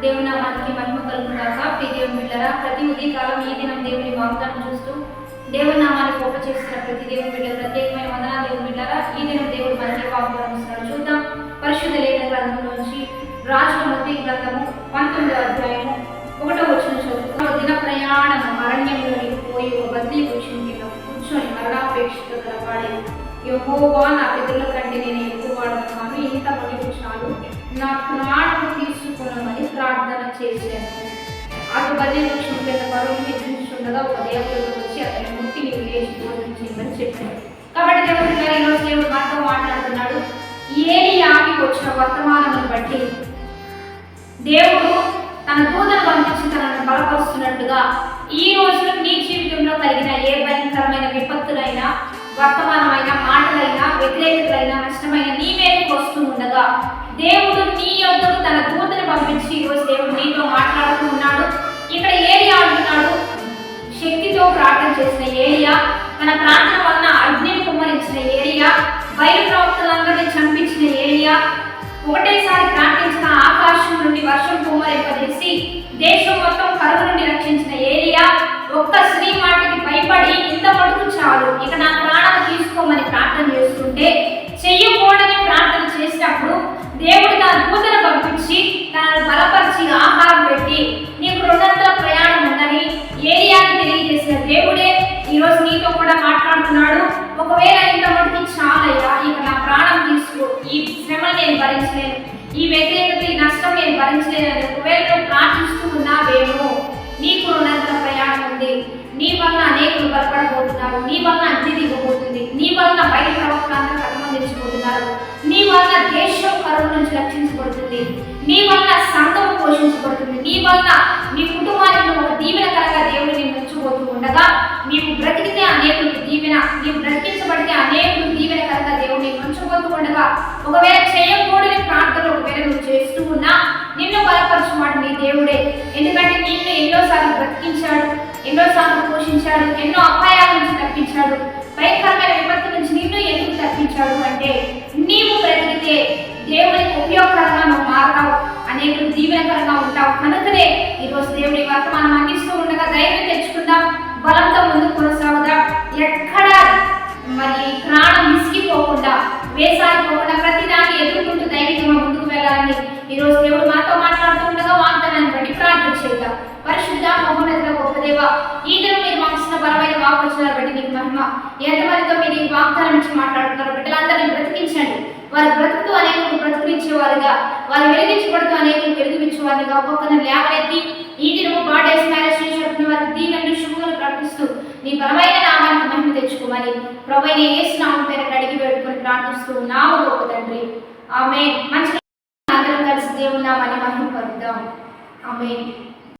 దేవుని నామానికి మహిమ కలుగుగాక. దేవుని బిడ్డలారా, ప్రతి ఉదయకాలం ఈ దినం దేవుని వాగ్దానం చూస్తూ దేవుని నామాన్ని గొప్ప చేస్తున్న ప్రతి దేవుని బిడ్డ ప్రత్యేకమైన వందనాలు. దేవుని బిడ్డలారా, ఈ దినం దేవుడు మనకి వాగ్దానం ఇస్తున్నాడు. చూద్దాం. పరిశుద్ధ లేఖన గ్రంథం నుంచి రాజుల మొదటి గ్రంథము 19వ అధ్యాయము 1వ వచనం చదువుతూ, దిన ప్రయాణం అరణ్యంలోనికి పోయి ఒక బద్ది వృక్షం కింద కూర్చొని మరణాపేక్షతో గలవాడే, యెహోవా నా పితరుల కంటే నేను ఎక్కువ వాడుతున్నాను, ఇంత మటుకు చాలు, నా ప్రాణము తీసుకున్నామని ప్రార్థన చేశాను. అటు బద్ది వృక్షం కింద పరువు నిద్రించుండగా ఒక దేవదూత వచ్చి అతని ముట్టి నీవు లేచి బోధించిందని చెప్పాడు. కాబట్టి దేవుడు ఈరోజు దేవుడు మనతో మాట్లాడుతున్నాడు. ఏలియాకి వచ్చిన వర్తమానమును బట్టి దేవుడు తన దూతను పంపించి తనను బలపరుస్తున్నట్టుగా ఈ రోజు నీ జీవితంలో కలిగిన ఏ భయంకరమైన విపత్తులైనా, వర్తమానమైన మాటలైనా, వ్యతిరేకతలైనా, నష్టమైన నీ మీదకి వస్తూ ఉండగా దేవుడు నీ యొద్దకు తన దూతను పంపించి ఈరోజు దేవుడు నీతో మాట్లాడుతూ ఉన్నాడు. ఇక్కడ ఏలియా అంటున్నాడు, శక్తితో ప్రార్థన చేసిన ఏలియా, తన ప్రార్థన వలన అగ్నిని కుమ్మరించిన ఏలియా, బయలు ప్రవక్తలందరినీ చంపించిన ఏలియా, ఒకటేసారి ప్రార్థించిన ఆకాశం నుండి వర్షం కుమ్మరింపజేసి దేశం మొత్తం కరువు నుండి రక్షించిన ఏలియా, ఒక్క స్త్రీ మాటకి భయపడి ఇంత మటుకు చాలు, ఇక నా ప్రాణం తీసుకోమని ప్రార్థన చేస్తుంటే, చెయ్యకూడని ప్రార్థన చేసినప్పుడు దేవుడు తన దూతను పంపించి తనను బలపరిచి ఆహారం పెట్టి నీకు 200 ప్రయాణం ఉందని ఏలియాకి తెలియజేసిన దేవుడే ఈరోజు నీతో కూడా మాట్లాడుతున్నాడు. ఒకవేళ ఇంత మటుకు చాలయ్యా, ఇక నా ప్రాణం తీసుకో, ఈ శ్రమ నేను భరించలేను, ఈ వ్యతిరేకత, ఈ నష్టం నేను భరించలేనని ఒకవేళ నువ్వు ప్రార్థిస్తూ ఉన్నావేమో, నీకు 200 ప్రయాణం ఉంది. నీ వలన అనేకులు బలపడబోతున్నారు, నీ వలన అగ్ని దిగబోతుంది, నీ వలన బయట ప్రవక్తలందరూ కనుమరించబోతున్నారు, నీ వలన దేశం కరువు నుంచి రక్షించబడుతుంది, నీ వలన సంఘం పోషించబడుతుంది, నీ వలన నీ కుటుంబానికి ఒక దీవెనకరంగా దేవుడు నేను ఉంచబోతూ ఉండగా, నీవు బ్రతికితే అనేకులకు దీవెన, నీవు బ్రతికించబడితే అనేకులకు దీవెనకరంగా దేవుడు నేను ఉంచబోతూ ఉండగా, ఒకవేళ చేయకూడని ప్రార్థన ఒకవేళ నువ్వు చేస్తూ ఉన్నా నిన్ను బలపరచువాడు నీ దేవుడే. ఎందుకంటే నిన్ను ఎన్నోసార్లు బ్రతికించాడు, ఎన్నోసార్లు పోషించాడు, ఎన్నో అపాయాల నుంచి తప్పించాడు, భయంకరమైన విపత్తు నుంచి నిన్ను ఎందుకు తప్పించాడు అంటే నీవు బ్రతికితే దేవునికి ఉపయోగకరంగా నువ్వు మారతావు, అనేకులు దీవెనకరంగా ఉంటావు. కనుకనే ఈరోజు దేవుడి వర్తమానం అందిస్తూ ఉండగా ధైర్యం తెచ్చుకుందాం, బలంతో ముందుకు కొనసాగుదాం. ఎక్కడ మరి ప్రాణం విసిగిపోకుండా, వేసారిపోకుండా ప్రతిదాన్ని ఎదుర్కొంటూ ధైర్యంగా ముందుకు వెళ్ళాలని ఈరోజు దేవుడు మాతో మాట్లాడుతూ ఉండగా వాగ్దానాన్ని బట్టి ప్రార్థన చేద్దాం. పరిశుద్ధ మహోన్నత గొప్ప దేవ, ఈ దినం మీరు మాకు బలమైన వాగ్వచనాలు బట్టి నీకు మహిమ. ఎంతమందితో మీరు ఈ వాగ్దానం నుంచి మాట్లాడుతున్నారు బిడ్డలందరినీ బ్రతికించండి. వారు బ్రతుకుతూ అనేకులు బ్రతుకునిచ్చేవారుగా, వారు వెలిగించబడుతూ అనేకులు వెలిగించేవారుగా ఒక్కొక్కరిని లేవనెత్తి ఈ దినము బాడేస్ మ్యారేజ్ చేసిన వారికి దీవెనలు శుభములు ప్రకటిస్తూ నీ బలమైన నామానికి మహిమ తెచ్చుకోమని ప్రభువైన యేసు నామం పేరిట అడిగి వేడుకొని ప్రార్థిస్తూ నామ గొప్ప తండ్రి, ఆమేన్. మంచి అందరం కలిసి దేవుని నామాన్ని మహిమ పరుద్దాం. ఆమేన్.